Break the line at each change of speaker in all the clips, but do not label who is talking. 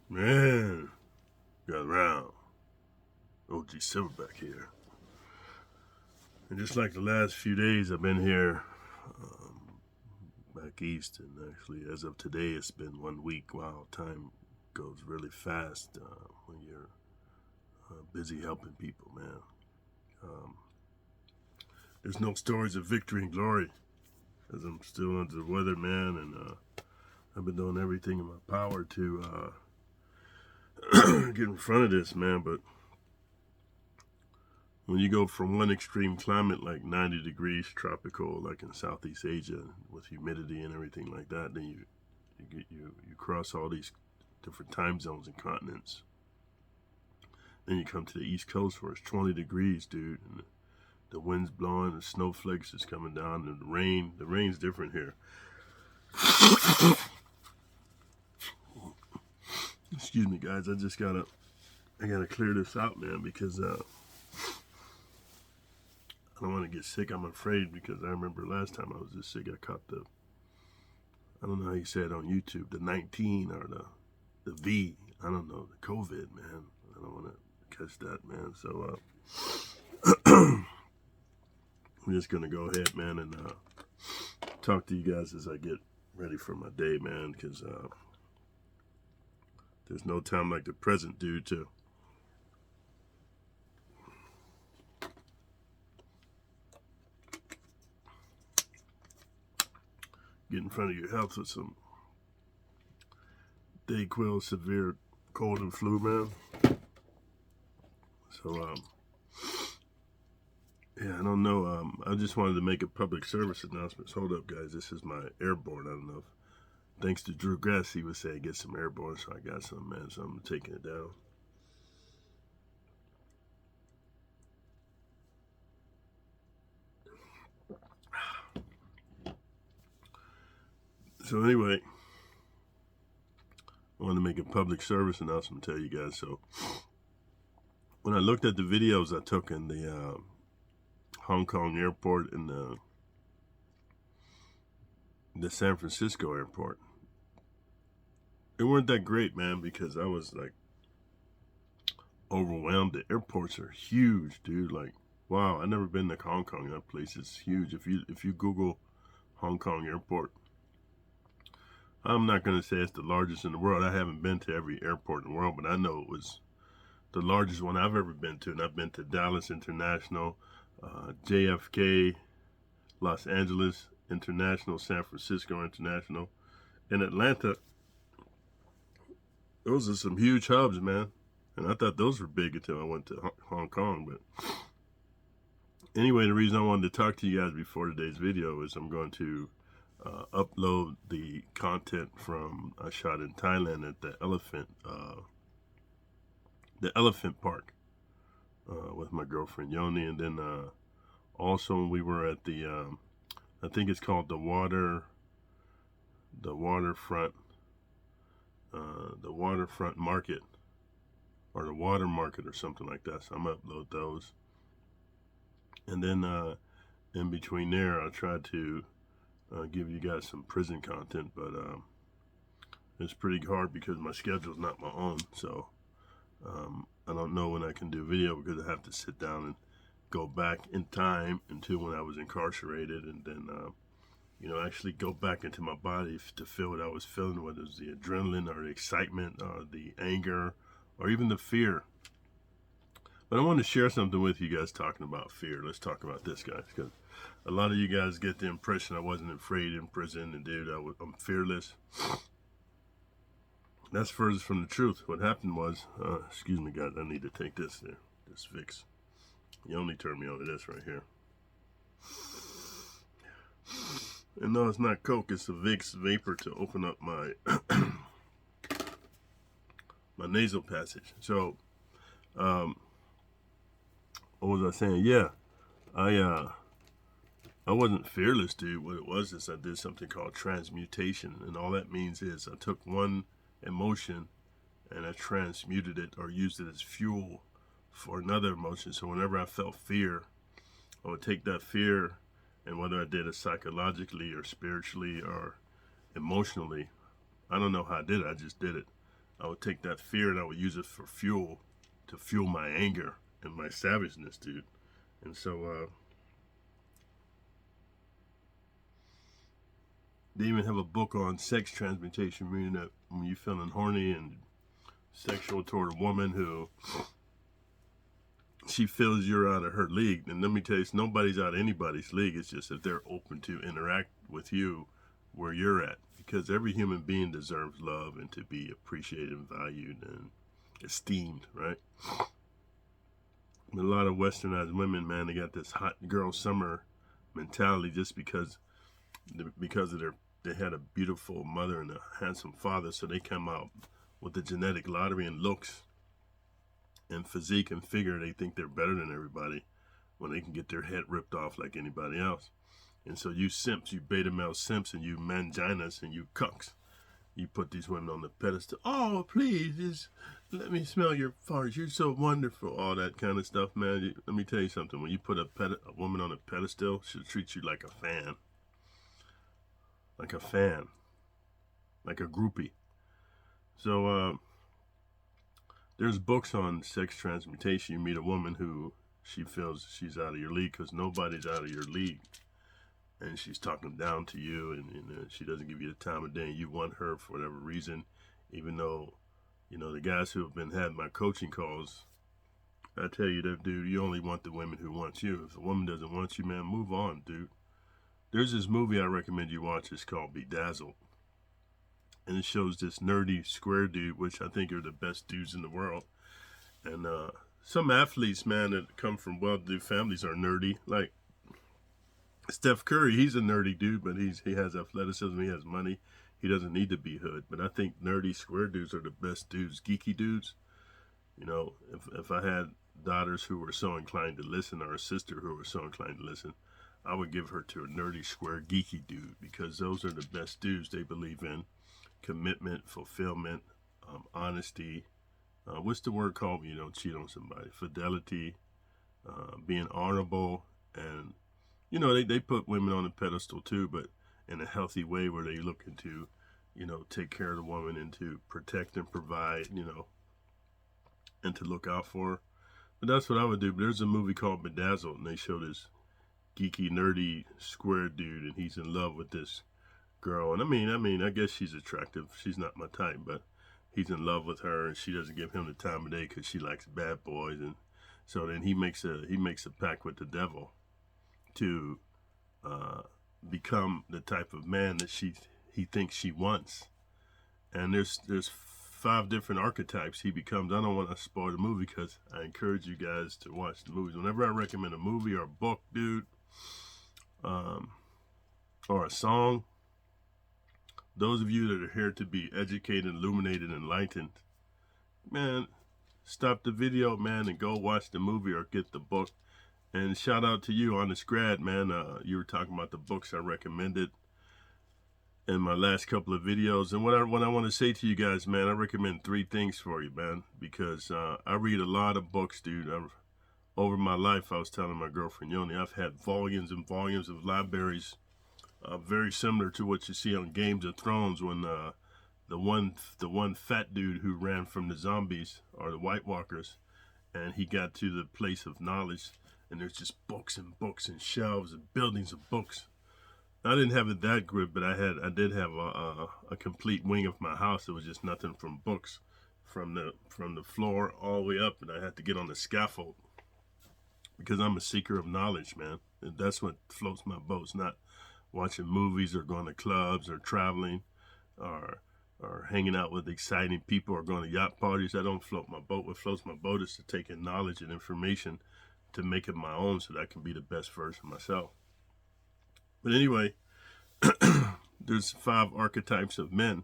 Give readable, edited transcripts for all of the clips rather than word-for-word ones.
Man, got around. OG Silverback here. And just like the last few days, I've been here back east. And actually, as of today, it's been 1 week. Wow, time goes really fast when you're busy helping people, man. Um, there's no stories of victory and glory as I'm still under the weather, man. And I've been doing everything in my power to get in front of this, man. But when you go from one extreme climate like 90 degrees tropical like in Southeast Asia with humidity and everything like that, then you cross all these different time zones and continents. Then you come to the East Coast where it's 20 degrees, dude, and the wind's blowing, the snowflakes is coming down, and the rain's different here. Excuse me, guys, I gotta clear this out, man, because I don't want to get sick. I'm afraid because I remember last time I was this sick, I caught I don't know how you say it on YouTube, the 19 or the V. I don't know, the COVID, man. I don't want to catch that, man. So I'm just going to go ahead, man, and talk to you guys as I get ready for my day, man, because there's no time like the present, dude, to get in front of your health with some Dayquil severe cold and flu, man. So, yeah, I don't know. I just wanted to make a public service announcement. Hold up, guys. This is my airborne. I don't know. Thanks to Drew Grass, he was saying get some airborne, so I got some, man. So I'm taking it down. So anyway, I wanted to make a public service announcement to tell you guys. So when I looked at the videos I took in the Hong Kong airport and the San Francisco airport, it weren't that great, man, because I was like overwhelmed. The airports are huge, dude. Like, wow, I never been to Hong Kong. That place is huge. If you Google Hong Kong airport, I'm not gonna say it's the largest in the world. I haven't been to every airport in the world, but I know it was the largest one I've ever been to. And I've been to Dallas International, JFK, Los Angeles International, San Francisco International, and Atlanta. Those are some huge hubs, man. And I thought those were big until I went to Hong Kong. But anyway, the reason I wanted to talk to you guys before today's video is I'm going to upload the content from a shot in Thailand at the elephant park with my girlfriend Yoni, and then also we were at I think it's called the waterfront market, or the water market or something like that. So I'm gonna upload those, and then in between there I'll try to give you guys some prison content, but it's pretty hard because my schedule's not my own. So I don't know when I can do video because I have to sit down and go back in time into when I was incarcerated, and then actually go back into my body to feel what I was feeling, whether it was the adrenaline or the excitement or the anger or even the fear. But I want to share something with you guys talking about fear. Let's talk about this, guys, because a lot of you guys get the impression I wasn't afraid in prison, and dude, I'm fearless. That's furthest from the truth. What happened was, excuse me, guys, I need to take this there, this Vicks. You only turned me on to this right here. And no, it's not Coke, it's a Vicks vapor to open up my my nasal passage. So, what was I saying? Yeah, I wasn't fearless, dude. What it was is I did something called transmutation, and all that means is I took one emotion and I transmuted it or used it as fuel for another emotion. So whenever I felt fear, I would take that fear, and whether I did it psychologically or spiritually or emotionally, I don't know how I did it. I just did it. I would take that fear and I would use it for fuel to fuel my anger and my savageness, dude. And so they even have a book on sex transmutation, meaning that when you're feeling horny and sexual toward a woman who she feels you're out of her league, and let me tell you, nobody's out of anybody's league. It's just that they're open to interact with you where you're at, because every human being deserves love and to be appreciated and valued and esteemed, right? But a lot of westernized women, man, they got this hot girl summer mentality just because of they had a beautiful mother and a handsome father, so they come out with the genetic lottery and looks and physique and figure. They think they're better than everybody when they can get their head ripped off like anybody else. And so you simps, you beta male simps, and you manginas and you cucks, you put these women on the pedestal. Oh, please, just let me smell your farts. You're so wonderful. All that kind of stuff, man. Let me tell you something. When you put a woman on a pedestal, she'll treat you like a fan. Like a fan. Like a groupie. So, there's books on sex transmutation. You meet a woman who she feels she's out of your league because nobody's out of your league. And she's talking down to you, and she doesn't give you the time of day, and you want her for whatever reason, even though, you know, the guys who have been having my coaching calls, I tell you that, dude, you only want the women who want you. If a woman doesn't want you, man, move on, dude. There's this movie I recommend you watch. It's called Bedazzled. And it shows this nerdy square dude, which I think are the best dudes in the world. And some athletes, man, that come from well-to-do families are nerdy. Like Steph Curry, he's a nerdy dude, but he has athleticism, he has money. He doesn't need to be hood. But I think nerdy square dudes are the best dudes, geeky dudes. You know, if I had daughters who were so inclined to listen, or a sister who was so inclined to listen, I would give her to a nerdy square geeky dude, because those are the best dudes. They believe in commitment, fulfillment, honesty. What's the word called when you don't cheat on somebody? Fidelity, being honorable, and you know, they put women on a pedestal too, but in a healthy way where they look into, you know, take care of the woman and to protect and provide, you know, and to look out for her. But that's what I would do. But there's a movie called Bedazzled, and they show this geeky, nerdy, square dude, and he's in love with this girl. And I mean, I guess she's attractive. She's not my type, but he's in love with her, and she doesn't give him the time of day because she likes bad boys. And so then he makes a pact with the devil to become the type of man that he thinks she wants. And there's 5 different archetypes he becomes. I don't want to spoil the movie because I encourage you guys to watch the movies. Whenever I recommend a movie or a book, dude, or a song, those of you that are here to be educated, illuminated, enlightened, man, stop the video, man, and go watch the movie or get the book. And shout out to you, Honest Grad, man. You were talking about the books I recommended in my last couple of videos. And what I want to say to you guys, man, I recommend 3 things for you, man, because I read a lot of books, dude. Over my life, I was telling my girlfriend, Yoni, I've had volumes and volumes of libraries, very similar to what you see on Games of Thrones when the one fat dude who ran from the zombies or the White Walkers, and he got to the place of knowledge. And there's just books and books and shelves and buildings of books. I didn't have it that good, but I did have a complete wing of my house. It was just nothing from books, from the floor all the way up, and I had to get on the scaffold because I'm a seeker of knowledge, man. And that's what floats my boat. It's not watching movies or going to clubs or traveling or hanging out with exciting people or going to yacht parties. That don't float my boat. What floats my boat is to take in knowledge and information to make it my own so that I can be the best version of myself. But anyway, there's 5 archetypes of men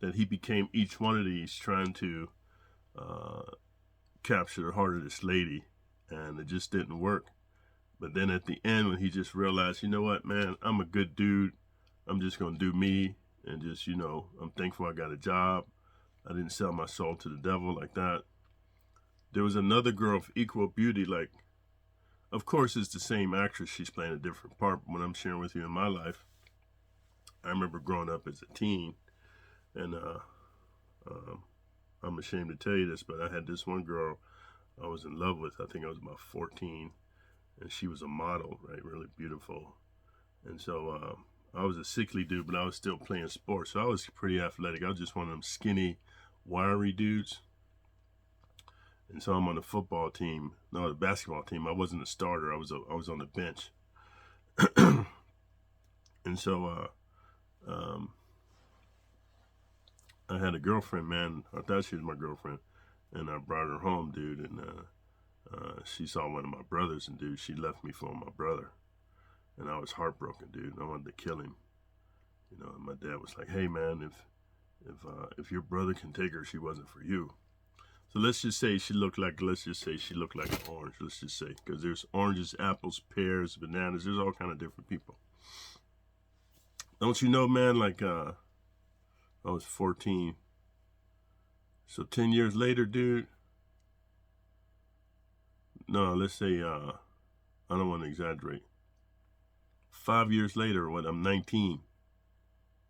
that he became each one of these trying to capture the heart of this lady, and it just didn't work. But then at the end, when he just realized, you know what, man, I'm a good dude. I'm just going to do me, and just, you know, I'm thankful I got a job. I didn't sell my soul to the devil like that. There was another girl of equal beauty, like, of course, it's the same actress. She's playing a different part. But what I'm sharing with you in my life, I remember growing up as a teen, and I'm ashamed to tell you this, but I had this one girl I was in love with. I think I was about 14, and she was a model, right? Really beautiful. And so I was a sickly dude, but I was still playing sports. So I was pretty athletic. I was just one of them skinny, wiry dudes. And so I'm on the football team, no, the basketball team. I wasn't a starter. I was on the bench. And so I had a girlfriend, man. I thought she was my girlfriend, and I brought her home, dude. And she saw one of my brothers, and dude, she left me for my brother, and I was heartbroken, dude. I wanted to kill him, you know. And my dad was like, "Hey, man, if your brother can take her, she wasn't for you." So let's just say she looked like an orange. Let's just say, because there's oranges, apples, pears, bananas. There's all kind of different people. Don't you know, man? Like I was 14. So 10 years later, dude. No, let's say I don't want to exaggerate. 5 years later, when I'm 19.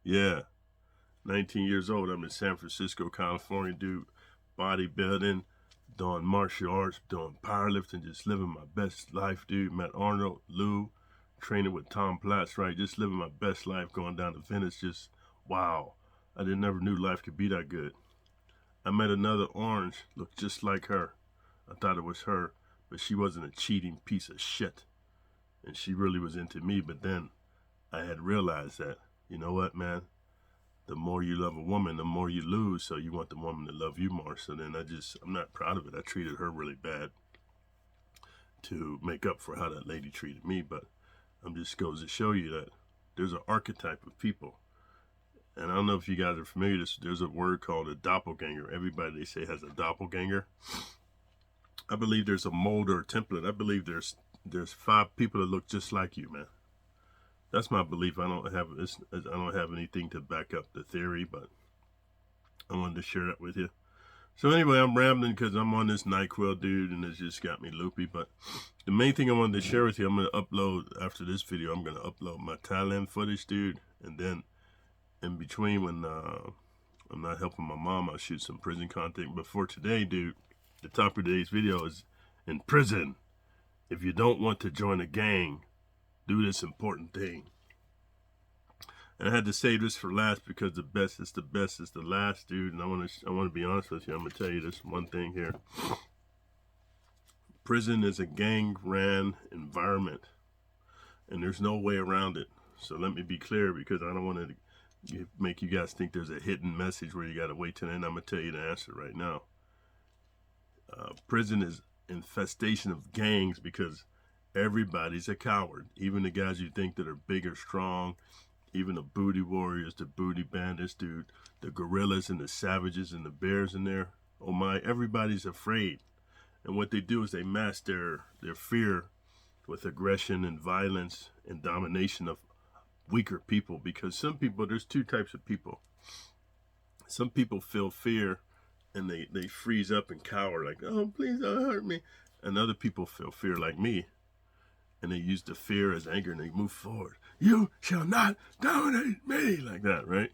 Yeah, 19 years old. I'm in San Francisco, California, dude. Bodybuilding, doing martial arts, doing powerlifting, just living my best life, dude. Met Arnold, Lou, training with Tom Platz, right? Just living my best life, going down to Venice. Just wow, I never knew life could be that good. I met another orange, looked just like her. I thought it was her, but she wasn't a cheating piece of shit, and she really was into me. But then I had realized that, you know what, man? The more you love a woman, the more you lose. So you want the woman to love you more. So then I'm not proud of it. I treated her really bad to make up for how that lady treated me. But I'm just goes to show you that there's an archetype of people. And I don't know if you guys are familiar with this. There's a word called a doppelganger. Everybody, they say, has a doppelganger. I believe there's a mold or a template. I believe there's 5 people that look just like you, man. That's my belief. I don't have anything to back up the theory, but I wanted to share that with you. So anyway, I'm rambling because I'm on this NyQuil, dude, and it's just got me loopy. But the main thing I wanted to share with you, I'm going to upload, after this video, I'm going to upload my Thailand footage, dude. And then in between, when I'm not helping my mom, I'll shoot some prison content. But for today, dude, the topic of today's video is in prison. If you don't want to join a gang, do this important thing. And I had to save this for last because the best is the last, dude. And I want to be honest with you. I'm gonna tell you this one thing here. Prison is a gang-ran environment, and there's no way around it. So let me be clear, because I don't want to make you guys think there's a hidden message where you got to wait till the end. I'm gonna tell you the answer right now. Prison is infestation of gangs because everybody's a coward. Even the guys you think that are big or strong, even the booty warriors, the booty bandits, dude, the gorillas and the savages and the bears in there. Oh my, everybody's afraid. And what they do is they mask their fear with aggression and violence and domination of weaker people. Because some people, there's 2 types of people. Some people feel fear and they freeze up and cower like, oh, please don't hurt me. And other people feel fear like me, and they use the fear as anger, and they move forward. You shall not dominate me, like that, right?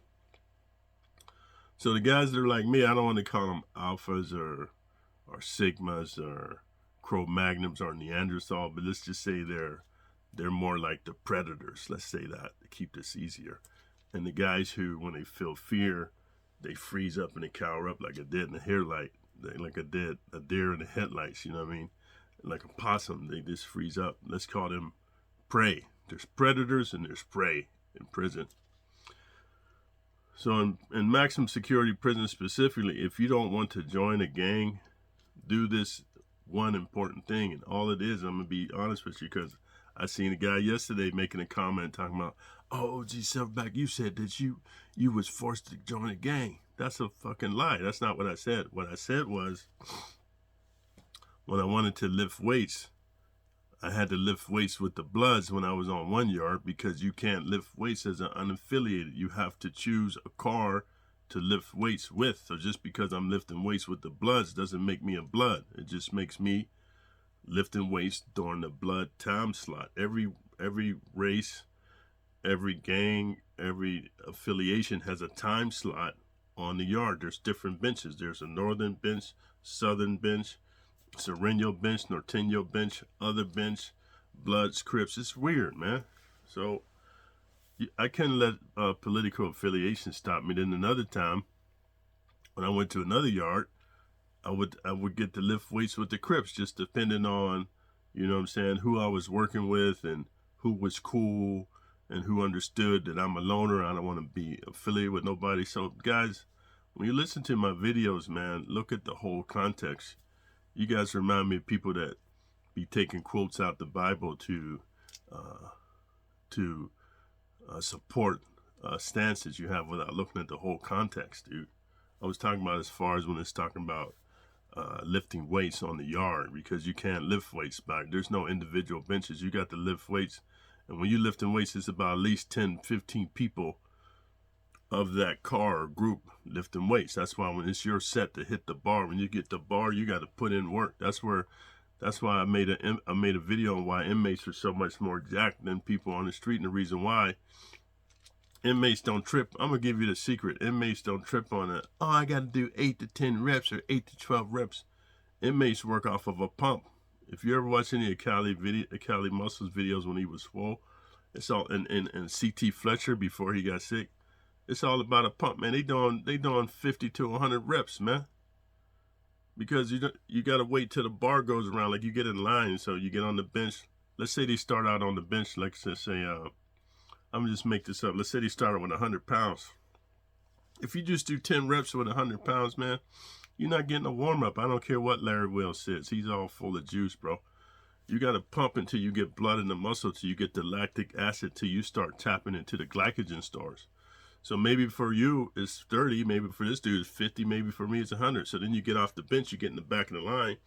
So the guys that are like me, I don't want to call them alphas or sigmas or Cro-Magnums or Neanderthal, but let's just say they're more like the predators. Let's say that to keep this easier. And the guys who, when they feel fear, they freeze up and they cower up like a deer in the headlight, like a deer in the headlights. You know what I mean? Like a possum, they just freeze up. Let's call them prey. There's predators and there's prey in prison. So in maximum security prison specifically, if you don't want to join a gang, do this one important thing. And all it is, I'm going to be honest with you, because I seen a guy yesterday making a comment talking about, oh, OG Silverback, you said that you was forced to join a gang. That's a fucking lie. That's not what I said. What I said was, when I wanted to lift weights, I had to lift weights with the Bloods when I was on 1 yard, because you can't lift weights as an unaffiliated. You have to choose a car to lift weights with. So just because I'm lifting weights with the Bloods doesn't make me a Blood. It just makes me lifting weights during the Blood time slot. Every race, every gang, every affiliation has a time slot on the yard. There's different benches. There's a northern bench, southern bench, Sereno bench, Norteño bench, other bench, Bloods, Crips. It's weird, man. So I can't let political affiliation stop me. Then another time, when I went to another yard, I would get to lift weights with the Crips, just depending on, you know what I'm saying, who I was working with and who was cool and who understood that I'm a loner. I don't want to be affiliated with nobody. So guys, when you listen to my videos, man, look at the whole context. You guys remind me of people that be taking quotes out the Bible to support stances you have without looking at the whole context, dude. I was talking about as far as when it's talking about lifting weights on the yard, because you can't lift weights back. There's no individual benches. You got to lift weights. And when you're lifting weights, it's about at least 10, 15 people of that car or group lifting weights. That's why when it's your set to hit the bar, when you get the bar, you got to put in work. That's why I made a video on why inmates are so much more jacked than people on the street, and the reason why inmates don't trip. I'm gonna give you the secret. Inmates don't trip on it. Oh, I got to do 8 to 10 reps or 8 to 12 reps. Inmates work off of a pump. If you ever watch any of Cali Muscles videos when he was swole, it's all and CT Fletcher before he got sick. It's all about a pump, man. They doing 50 to 100 reps, man. Because you got to wait till the bar goes around. Like, you get in line, so you get on the bench. Let's say they start out on the bench. Like, say, I'm gonna just make this up. Let's say they started with 100 pounds. If you just do 10 reps with 100 pounds, man, you're not getting a warm up. I don't care what Larry Will says. He's all full of juice, bro. You got to pump until you get blood in the muscle, till you get the lactic acid, till you start tapping into the glycogen stores. So maybe for you it's 30, maybe for this dude it's 50, maybe for me it's 100. So then you get off the bench, you get in the back of the line.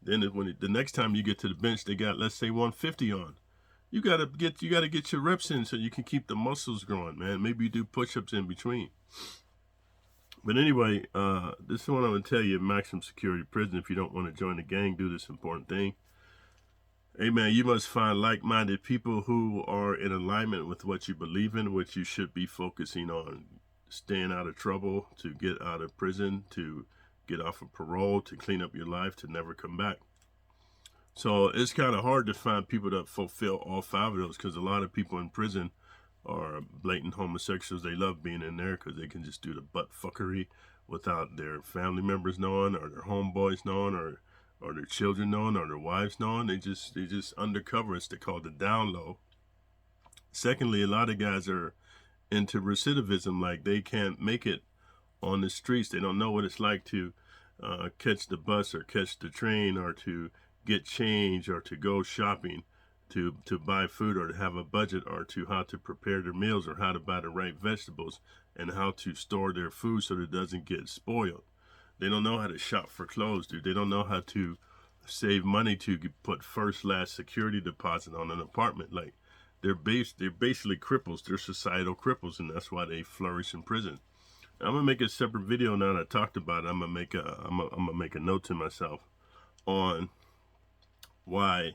Then the next time you get to the bench, they got, let's say, 150 on. You gotta get your reps in so you can keep the muscles growing, man. Maybe you do push-ups in between. But anyway, this is what I'm gonna tell you: maximum security prison. If you don't want to join the gang, do this important thing. Hey man, you must find like-minded people who are in alignment with what you believe in, which you should be focusing on staying out of trouble, to get out of prison, to get off of parole, to clean up your life, to never come back. So it's kind of hard to find people that fulfill all 5 of those, because a lot of people in prison are blatant homosexuals. They love being in there because they can just do the butt fuckery without their family members knowing, or their homeboys knowing, or their children knowing, or their wives knowing. They just undercover. It's called the down low. Secondly, a lot of guys are into recidivism. Like, they can't make it on the streets. They don't know what it's like to catch the bus or catch the train, or to get change, or to go shopping, to buy food, or to have a budget, or to how to prepare their meals, or how to buy the right vegetables, and how to store their food so that it doesn't get spoiled. They don't know how to shop for clothes, dude. They don't know how to save money to put last security deposit on an apartment. Like, they're basically cripples. They're societal cripples, and that's why they flourish in prison. I'm gonna make a separate video now that I talked about it. I'm gonna make a note to myself on why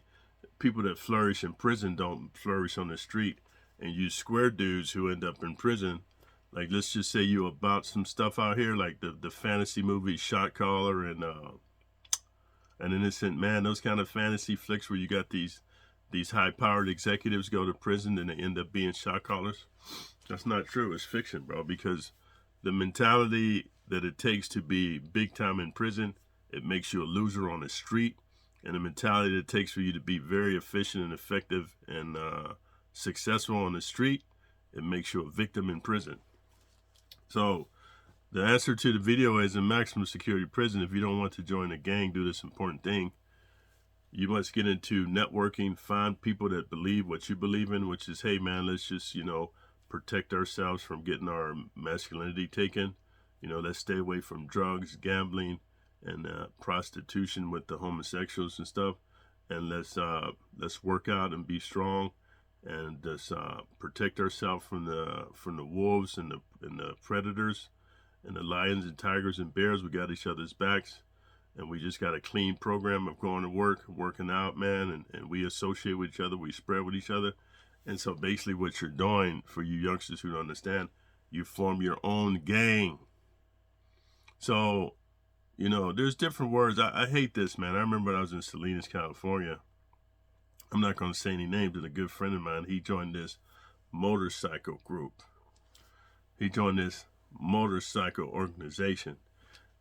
people that flourish in prison don't flourish on the street, and you square dudes who end up in prison. Like, let's just say you about some stuff out here, like the fantasy movie Shot Caller and An Innocent Man, those kind of fantasy flicks where you got these high-powered executives go to prison and they end up being shot callers. That's not true. It's fiction, bro, because the mentality that it takes to be big time in prison, it makes you a loser on the street. And the mentality that it takes for you to be very efficient and effective and successful on the street, it makes you a victim in prison. So the answer to the video is, in maximum security prison, if you don't want to join a gang, do this important thing. You must get into networking, find people that believe what you believe in, which is, hey man, let's just, protect ourselves from getting our masculinity taken. Let's stay away from drugs, gambling, and prostitution with the homosexuals and stuff. And let's work out and be strong, and let's protect ourselves from the wolves and the predators and the lions and tigers and bears. We got each other's backs, and we just got a clean program of going to work, working out, man, and we associate with each other, we spread with each other. And so basically what you're doing, for you youngsters who don't understand, you form your own gang. So, you know, there's different words. I hate this, man. I remember when I was in Salinas, California. I'm not going to say any names, but a good friend of mine, he joined this motorcycle group. He joined this motorcycle organization.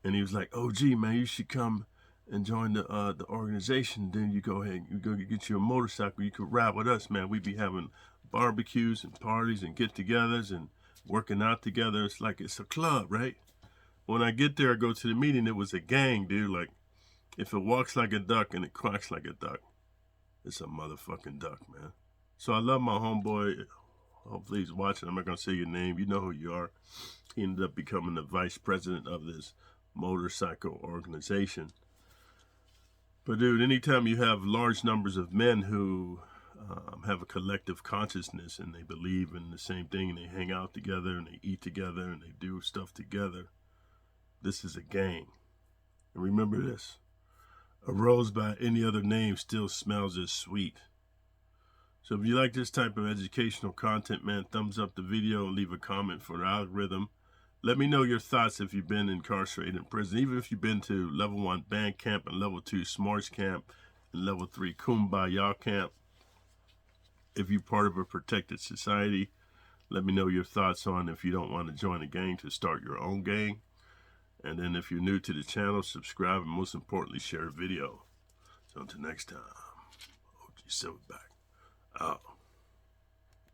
And he was like, "Oh, gee, man, you should come and join the organization. Then you go ahead, you go get you a motorcycle. You could ride with us, man. We be having barbecues and parties and get-togethers and working out together. It's like it's a club, right?" When I get there, I go to the meeting. It was a gang, dude. Like, if it walks like a duck and it quacks like a duck, it's a motherfucking duck, man. So I love my homeboy. Hopefully he's watching. I'm not gonna say your name. You know who you are. He ended up becoming the vice president of this motorcycle organization. But dude, anytime you have large numbers of men who have a collective consciousness and they believe in the same thing and they hang out together and they eat together and they do stuff together, this is a gang. And remember this, a rose by any other name still smells as sweet. So if you like this type of educational content, man, thumbs up the video and leave a comment for the algorithm. Let me know your thoughts if you've been incarcerated in prison, even if you've been to level 1 band camp and level 2 smarts camp and level 3 kumbaya camp. If you're part of a protected society, let me know your thoughts on if you don't want to join a gang to start your own gang. And then if you're new to the channel, subscribe and most importantly, share a video. So until next time, OG Silverback out.